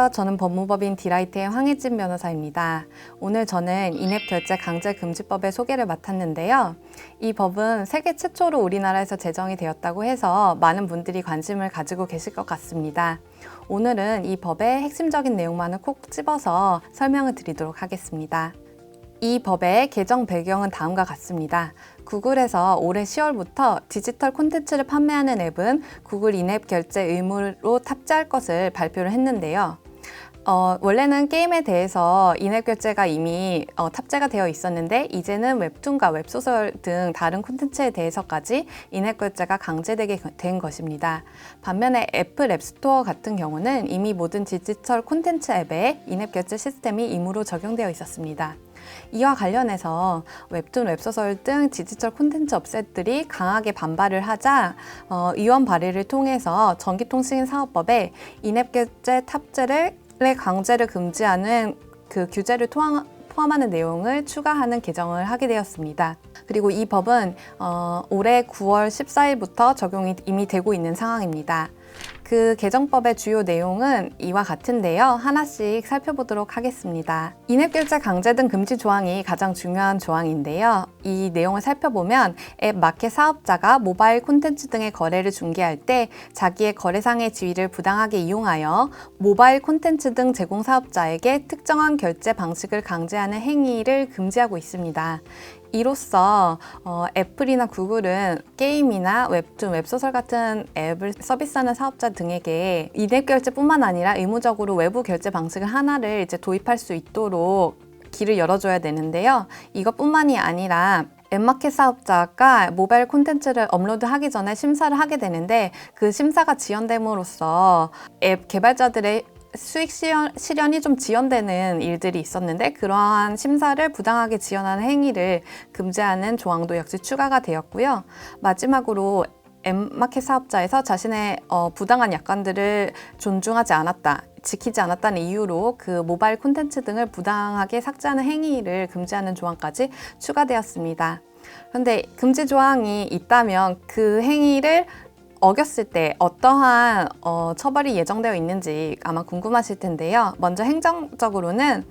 안녕하세요. 저는 법무법인 디라이트의 황혜진 변호사입니다. 오늘 저는 인앱결제 강제금지법의 소개를 맡았는데요. 이 법은 세계 최초로 우리나라에서 제정이 되었다고 해서 많은 분들이 관심을 가지고 계실 것 같습니다. 오늘은 이 법의 핵심적인 내용만을 콕 집어서 설명을 드리도록 하겠습니다. 이 법의 개정 배경은 다음과 같습니다. 구글에서 올해 10월부터 디지털 콘텐츠를 판매하는 앱은 구글 인앱 결제 의무로 탑재할 것을 발표를 했는데요. 원래는 게임에 대해서 인앱 결제가 이미 탑재가 되어 있었는데 이제는 웹툰과 웹소설 등 다른 콘텐츠에 대해서까지 인앱 결제가 강제되게 된 것입니다. 반면에 애플 앱스토어 같은 경우는 이미 모든 디지털 콘텐츠 앱에 인앱 결제 시스템이 임의로 적용되어 있었습니다. 이와 관련해서 웹툰, 웹소설 등 디지털 콘텐츠 업체들이 강하게 반발을 하자 의원 발의를 통해서 전기통신사업법에 인앱 결제 탑재를 강제를 금지하는 그 규제를 포함하는 내용을 추가하는 개정을 하게 되었습니다. 그리고 이 법은 올해 9월 14일부터 적용이 이미 되고 있는 상황입니다. 그 개정법의 주요 내용은 이와 같은데요. 하나씩 살펴보도록 하겠습니다. 인앱결제 강제 등 금지 조항이 가장 중요한 조항인데요. 이 내용을 살펴보면 앱 마켓 사업자가 모바일 콘텐츠 등의 거래를 중개할 때 자기의 거래상의 지위를 부당하게 이용하여 모바일 콘텐츠 등 제공 사업자에게 특정한 결제 방식을 강제하는 행위를 금지하고 있습니다. 이로써 애플이나 구글은 게임이나 웹툰, 웹소설 같은 앱을 서비스하는 사업자 등에게 인앱 결제뿐만 아니라 의무적으로 외부 결제 방식을 하나를 이제 도입할 수 있도록 길을 열어줘야 되는데요. 이것뿐만이 아니라 앱마켓 사업자가 모바일 콘텐츠를 업로드하기 전에 심사를 하게 되는데 그 심사가 지연됨으로써 앱 개발자들의 수익 실현이 좀 지연되는 일들이 있었는데 그러한 심사를 부당하게 지연하는 행위를 금지하는 조항도 역시 추가가 되었고요. 마지막으로 앱마켓 사업자에서 자신의 부당한 약관들을 존중하지 않았다, 지키지 않았다는 이유로 그 모바일 콘텐츠 등을 부당하게 삭제하는 행위를 금지하는 조항까지 추가되었습니다. 그런데 금지 조항이 있다면 그 행위를 어겼을 때 어떠한 처벌이 예정되어 있는지 아마 궁금하실 텐데요. 먼저 행정적으로는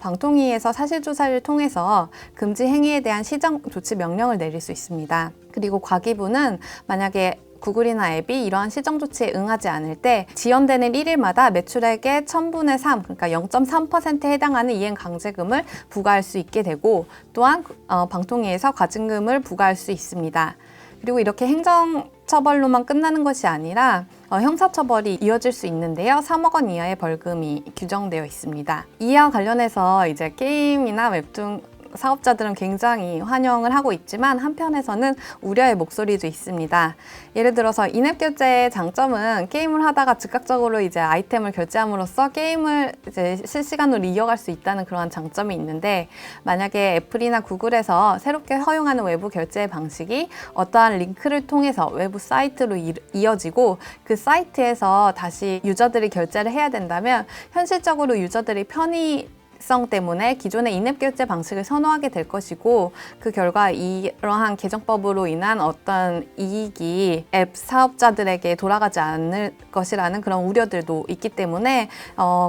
방통위에서 사실조사를 통해서 금지 행위에 대한 시정 조치 명령을 내릴 수 있습니다. 그리고 과기부는 만약에 구글이나 앱이 이러한 시정 조치에 응하지 않을 때 지연되는 1일마다 매출액의 1000분의 3, 그러니까 0.3%에 해당하는 이행 강제금을 부과할 수 있게 되고 또한 방통위에서 과징금을 부과할 수 있습니다. 그리고 이렇게 행정처벌로만 끝나는 것이 아니라 형사처벌이 이어질 수 있는데요. 3억 원 이하의 벌금이 규정되어 있습니다. 이와 관련해서 이제 게임이나 웹툰 사업자들은 굉장히 환영을 하고 있지만 한편에서는 우려의 목소리도 있습니다. 예를 들어서 인앱 결제의 장점은 게임을 하다가 즉각적으로 이제 아이템을 결제함으로써 게임을 이제 실시간으로 이어갈 수 있다는 그러한 장점이 있는데 만약에 애플이나 구글에서 새롭게 허용하는 외부 결제 방식이 어떠한 링크를 통해서 외부 사이트로 이어지고 그 사이트에서 다시 유저들이 결제를 해야 된다면 현실적으로 유저들이 편의성 때문에 기존의 인앱 결제 방식을 선호하게 될 것이고 그 결과 이러한 개정법으로 인한 어떤 이익이 앱 사업자들에게 돌아가지 않을 것이라는 그런 우려들도 있기 때문에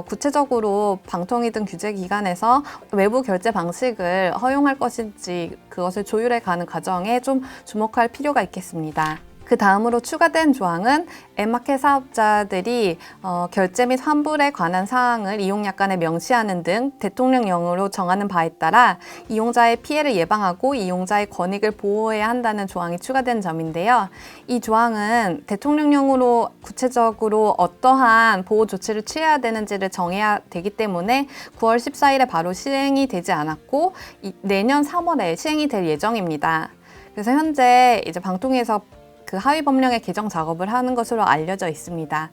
구체적으로 방통위 등 규제기관에서 외부 결제 방식을 허용할 것인지 그것을 조율해 가는 과정에 좀 주목할 필요가 있겠습니다. 그 다음으로 추가된 조항은 앱마켓 사업자들이 결제 및 환불에 관한 사항을 이용약관에 명시하는 등 대통령령으로 정하는 바에 따라 이용자의 피해를 예방하고 이용자의 권익을 보호해야 한다는 조항이 추가된 점인데요. 이 조항은 대통령령으로 구체적으로 어떠한 보호 조치를 취해야 되는지를 정해야 되기 때문에 9월 14일에 바로 시행이 되지 않았고 내년 3월에 시행이 될 예정입니다. 그래서 현재 이제 방통위에서 그 하위 법령의 개정 작업을 하는 것으로 알려져 있습니다.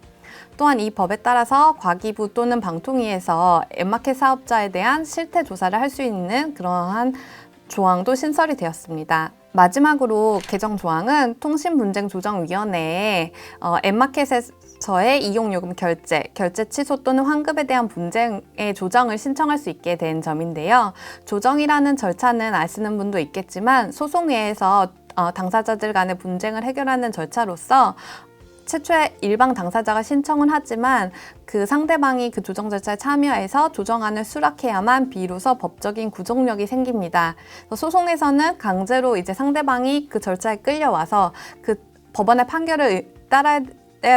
또한 이 법에 따라서 과기부 또는 방통위에서 앱마켓 사업자에 대한 실태 조사를 할 수 있는 그러한 조항도 신설이 되었습니다. 마지막으로 개정 조항은 통신분쟁조정위원회에 앱마켓에서의 이용요금 결제 취소 또는 환급에 대한 분쟁의 조정을 신청할 수 있게 된 점인데요. 조정이라는 절차는 아시는 분도 있겠지만 소송회에서 당사자들 간의 분쟁을 해결하는 절차로서 최초에 일방 당사자가 신청은 하지만 그 상대방이 그 조정 절차에 참여해서 조정안을 수락해야만 비로소 법적인 구속력이 생깁니다. 소송에서는 강제로 이제 상대방이 그 절차에 끌려와서 그 법원의 판결을 따라야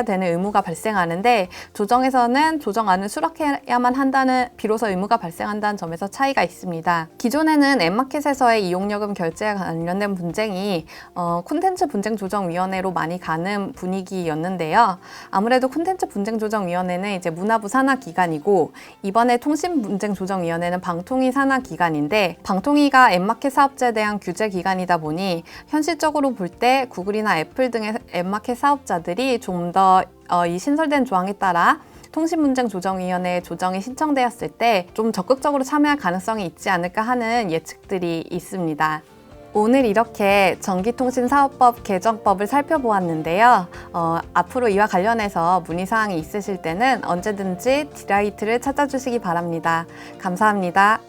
되는 의무가 발생하는데, 조정에서는 조정안을 수락해야만 한다는 비로소 의무가 발생한다는 점에서 차이가 있습니다. 기존에는 앱마켓에서의 이용요금 결제에 관련된 분쟁이 콘텐츠 분쟁 조정위원회로 많이 가는 분위기였는데요. 아무래도 콘텐츠 분쟁 조정위원회는 이제 문화부 산하 기관이고, 이번에 통신 분쟁 조정위원회는 방통위 산하 기관인데, 방통위가 앱마켓 사업자에 대한 규제 기관이다 보니 현실적으로 볼 때 구글이나 애플 등의 앱마켓 사업자들이 좀 더 이 신설된 조항에 따라 통신분쟁조정위원회 조정이 신청되었을 때 좀 적극적으로 참여할 가능성이 있지 않을까 하는 예측들이 있습니다. 오늘 이렇게 전기통신사업법 개정법을 살펴보았는데요. 앞으로 이와 관련해서 문의사항이 있으실 때는 언제든지 디라이트를 찾아주시기 바랍니다. 감사합니다.